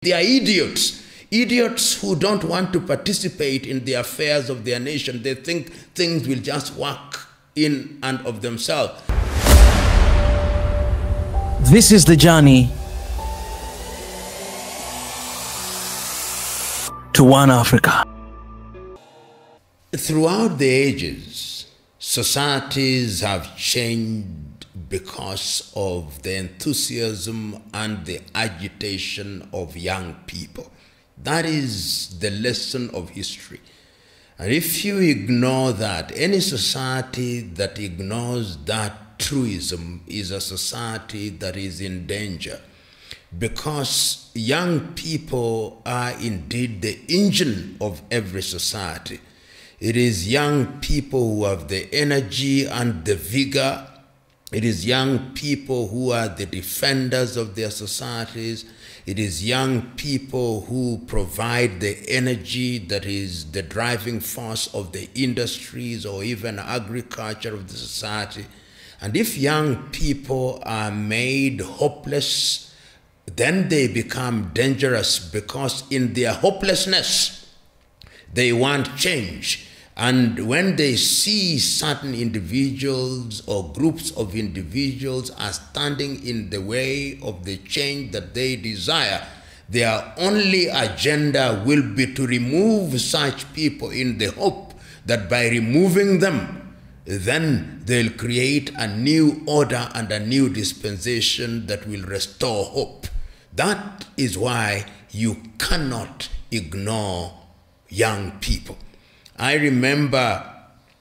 They are idiots. Idiots who don't want to participate in the affairs of their nation. They think things will just work in and of themselves. This is the journey to one Africa. Throughout the ages, societies have changed because of the enthusiasm and the agitation of young people. That is the lesson of history. And if you ignore that, any society that ignores that truism is a society that is in danger, because young people are indeed the engine of every society. It is young people who have the energy and the vigor. It is young people who are the defenders of their societies. It is young people who provide the energy that is the driving force of the industries or even agriculture of the society. And if young people are made hopeless, then they become dangerous, because in their hopelessness, they want change. And when they see certain individuals or groups of individuals are standing in the way of the change that they desire, their only agenda will be to remove such people, in the hope that by removing them, then they'll create a new order and a new dispensation that will restore hope. That is why you cannot ignore young people. I remember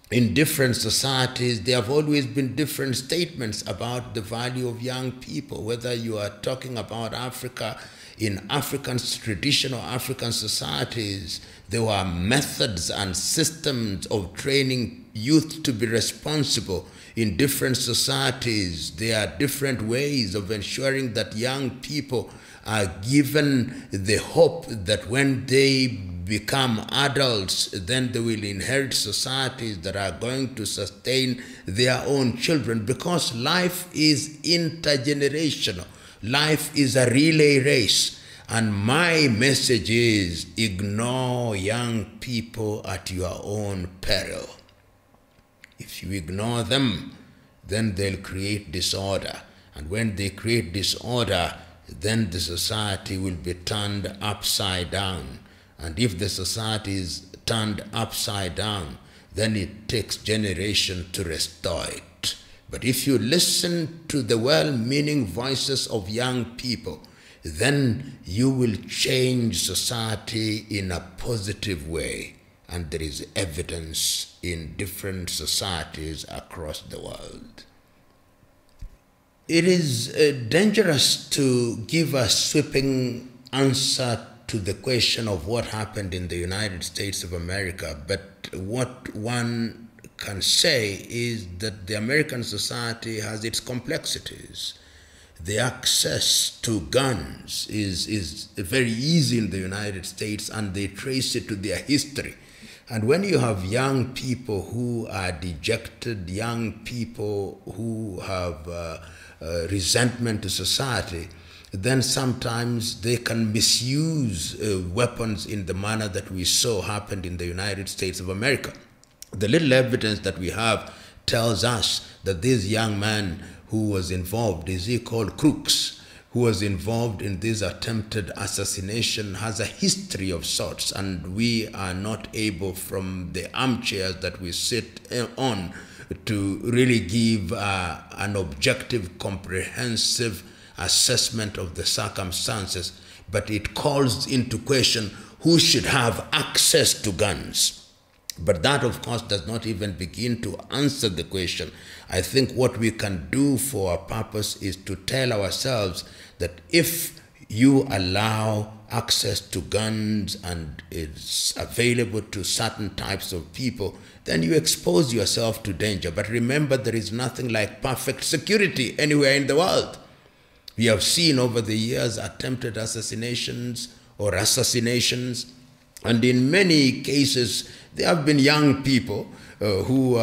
in different societies, there have always been different statements about the value of young people, whether you are talking about Africa. In African traditional African societies, there were methods and systems of training youth to be responsible. In different societies, there are different ways of ensuring that young people are given the hope that when they become adults, then they will inherit societies that are going to sustain their own children, because life is intergenerational. Life is a relay race. And my message is, ignore young people at your own peril. If you ignore them, then they'll create disorder. And when they create disorder, then the society will be turned upside down. And if the society is turned upside down, then it takes generations to restore it. But if you listen to the well-meaning voices of young people, then you will change society in a positive way. And there is evidence in different societies across the world. It is dangerous to give a sweeping answer to the question of what happened in the United States of America, but what one can say is that the American society has its complexities. The access to guns is very easy in the United States, and they trace it to their history. And when you have young people who are dejected, young people who have resentment to society, then sometimes they can misuse weapons in the manner that we saw happened in the United States of America. The little evidence that we have tells us that this young man who was involved, is he called Crooks, who was involved in this attempted assassination, has a history of sorts, and we are not able from the armchairs that we sit on to really give an objective, comprehensive assessment of the circumstances, but it calls into question who should have access to guns. But that, of course, does not even begin to answer the question. I think what we can do for our purpose is to tell ourselves that if you allow access to guns and it's available to certain types of people, then you expose yourself to danger. But remember, there is nothing like perfect security anywhere in the world. We have seen over the years attempted assassinations or assassinations, and in many cases there have been young people who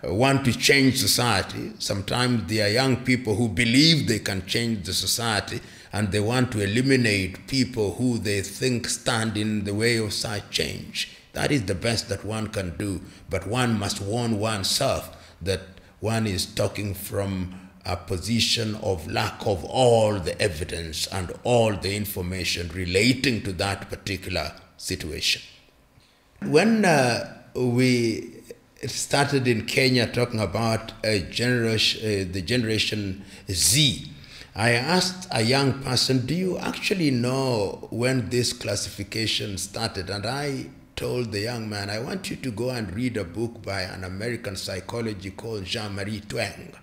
want to change society. Sometimes they are young people who believe they can change the society, and they want to eliminate people who they think stand in the way of such change. That is the best that one can do, but one must warn oneself that one is talking from a position of lack of all the evidence and all the information relating to that particular situation. When we started in Kenya talking about the Generation Z, I asked a young person, do you actually know when this classification started? And I told the young man, I want you to go and read a book by an American psychologist called Jean-Marie Tweng,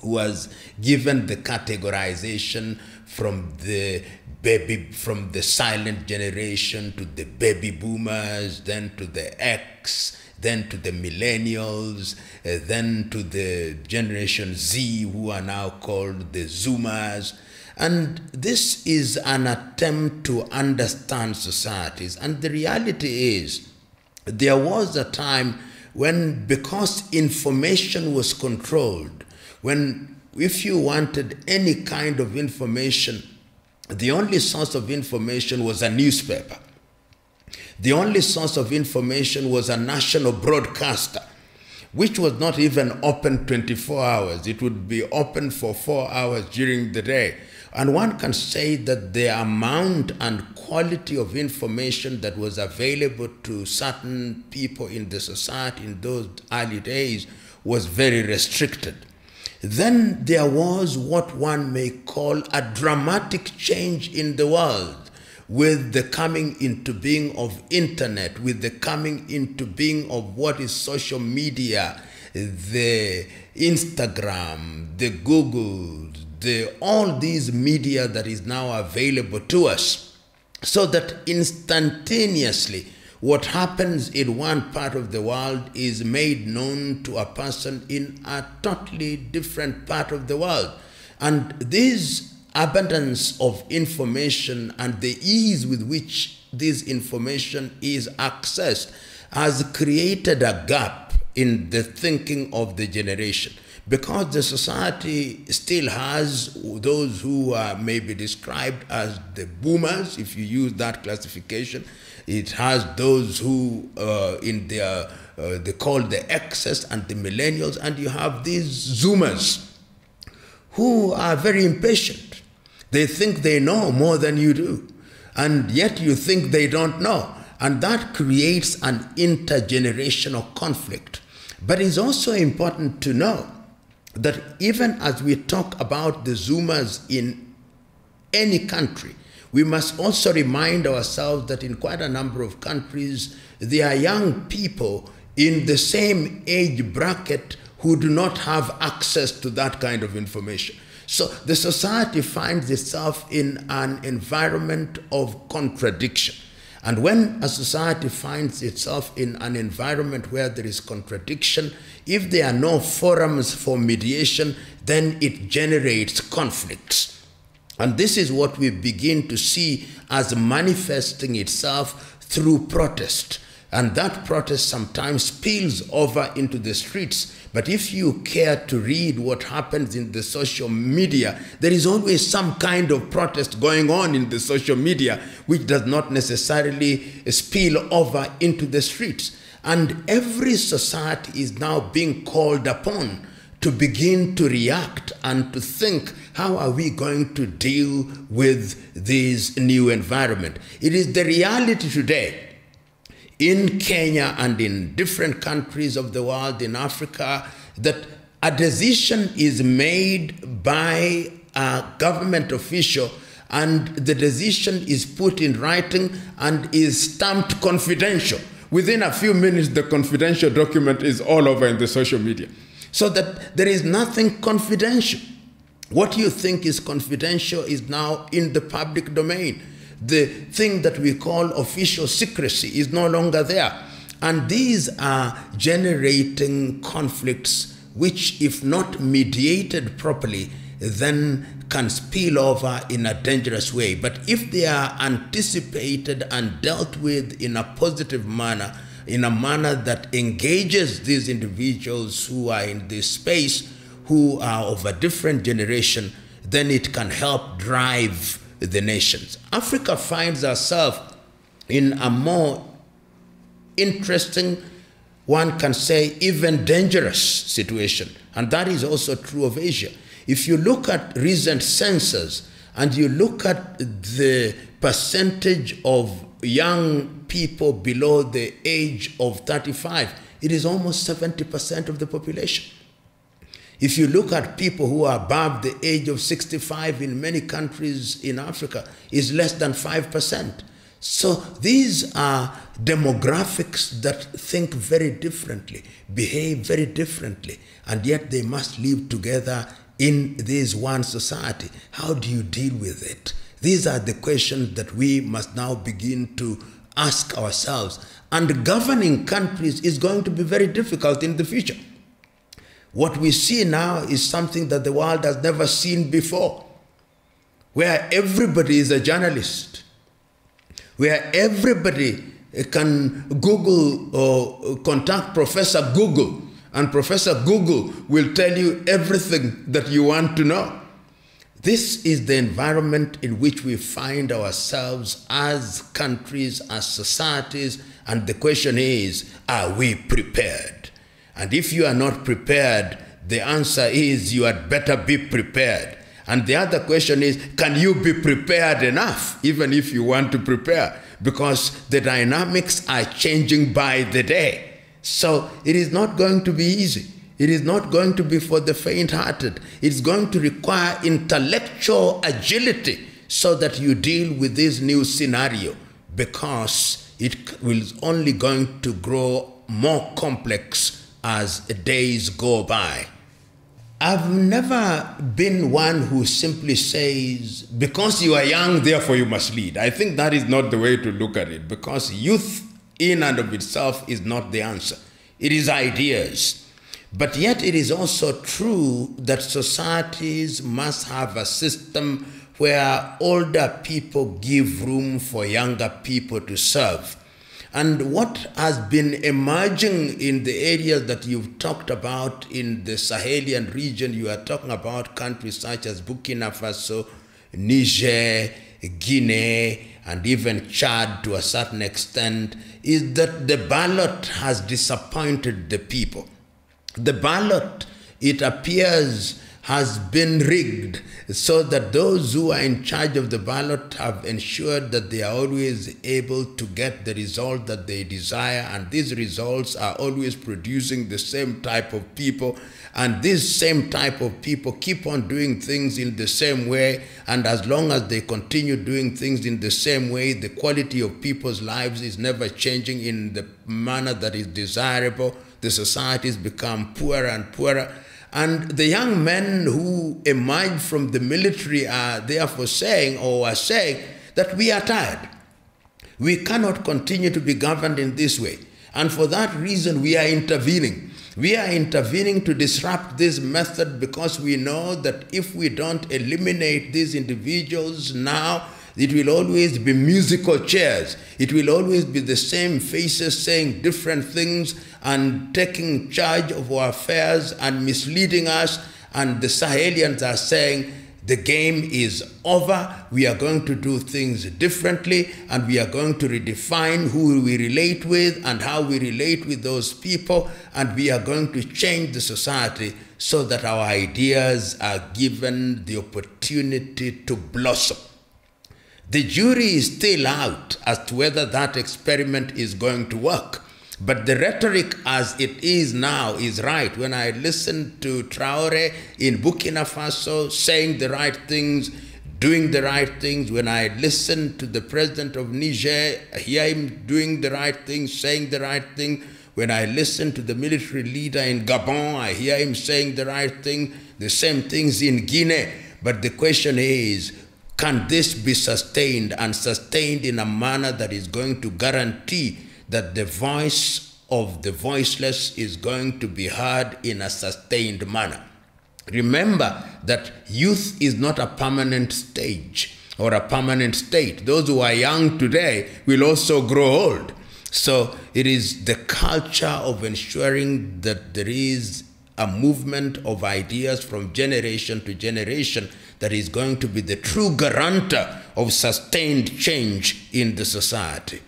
who was given the categorization from the silent generation to the baby boomers, then to the X, then to the millennials, then to the Generation Z, who are now called the Zoomers. And this is an attempt to understand societies. And the reality is, there was a time when, because information was controlled, when if you wanted any kind of information, the only source of information was a newspaper. The only source of information was a national broadcaster, which was not even open 24 hours. It would be open for 4 hours during the day. And one can say that the amount and quality of information that was available to certain people in the society in those early days was very restricted. Then there was what one may call a dramatic change in the world, with the coming into being of internet, with the coming into being of what is social media, the Instagram, the Google, all these media that is now available to us, so that instantaneously what happens in one part of the world is made known to a person in a totally different part of the world. And this abundance of information and the ease with which this information is accessed has created a gap in the thinking of the generation, because the society still has those who may be described as the boomers, if you use that classification. It has those who they call the X's and the millennials, and you have these Zoomers who are very impatient. They think they know more than you do, and yet you think they don't know. And that creates an intergenerational conflict. But it's also important to know that even as we talk about the Zoomers in any country, we must also remind ourselves that in quite a number of countries, there are young people in the same age bracket who do not have access to that kind of information. So the society finds itself in an environment of contradiction. And when a society finds itself in an environment where there is contradiction, if there are no forums for mediation, then it generates conflicts. And this is what we begin to see as manifesting itself through protest. And that protest sometimes spills over into the streets. But if you care to read what happens in the social media, there is always some kind of protest going on in the social media, which does not necessarily spill over into the streets. And every society is now being called upon to begin to react and to think, how are we going to deal with this new environment? It is the reality today in Kenya and in different countries of the world, in Africa, that a decision is made by a government official, and the decision is put in writing and is stamped confidential. Within a few minutes, the confidential document is all over in the social media. So that there is nothing confidential. What you think is confidential is now in the public domain. The thing that we call official secrecy is no longer there. And these are generating conflicts which, if not mediated properly, then can spill over in a dangerous way. But if they are anticipated and dealt with in a positive manner, in a manner that engages these individuals who are in this space, who are of a different generation, then it can help drive the nations. Africa finds herself in a more interesting, one can say even dangerous situation, and that is also true of Asia. If you look at recent census and you look at the percentage of young people below the age of 35, it is almost 70% of the population. If you look at people who are above the age of 65 in many countries in Africa, it's less than 5%. So these are demographics that think very differently, behave very differently, and yet they must live together in this one society. How do you deal with it? These are the questions that we must now begin to ask ourselves. And governing countries is going to be very difficult in the future. What we see now is something that the world has never seen before, where everybody is a journalist, where everybody can Google or contact Professor Google, and Professor Google will tell you everything that you want to know. This is the environment in which we find ourselves as countries, as societies, and the question is, are we prepared? And if you are not prepared, the answer is you had better be prepared. And the other question is, can you be prepared enough, even if you want to prepare? Because the dynamics are changing by the day. So it is not going to be easy. It is not going to be for the faint-hearted. It's going to require intellectual agility so that you deal with this new scenario, because it will only going to grow more complex as days go by. I've never been one who simply says, because you are young, therefore you must lead. I think that is not the way to look at it, because youth in and of itself is not the answer. It is ideas. But yet it is also true that societies must have a system where older people give room for younger people to serve. And what has been emerging in the areas that you've talked about in the Sahelian region, you are talking about countries such as Burkina Faso, Niger, Guinea, and even Chad to a certain extent, is that the ballot has disappointed the people. The ballot, it appears, has been rigged so that those who are in charge of the ballot have ensured that they are always able to get the result that they desire, and these results are always producing the same type of people, and this same type of people keep on doing things in the same way, and as long as they continue doing things in the same way, the quality of people's lives is never changing in the manner that is desirable. The societies become poorer and poorer. And the young men who emerge from the military are therefore saying, or are saying, that we are tired. We cannot continue to be governed in this way. And for that reason, we are intervening. We are intervening to disrupt this method, because we know that if we don't eliminate these individuals now, it will always be musical chairs. It will always be the same faces saying different things and taking charge of our affairs and misleading us. And the Sahelians are saying, the game is over. We are going to do things differently, and we are going to redefine who we relate with and how we relate with those people, and we are going to change the society so that our ideas are given the opportunity to blossom. The jury is still out as to whether that experiment is going to work. But the rhetoric as it is now is right. When I listen to Traore in Burkina Faso saying the right things, doing the right things, when I listen to the president of Niger, I hear him doing the right things, saying the right thing. When I listen to the military leader in Gabon, I hear him saying the right thing, the same things in Guinea. But the question is, can this be sustained, and sustained in a manner that is going to guarantee that the voice of the voiceless is going to be heard in a sustained manner? Remember that youth is not a permanent stage or a permanent state. Those who are young today will also grow old. So it is the culture of ensuring that there is a movement of ideas from generation to generation that is going to be the true guarantor of sustained change in the society.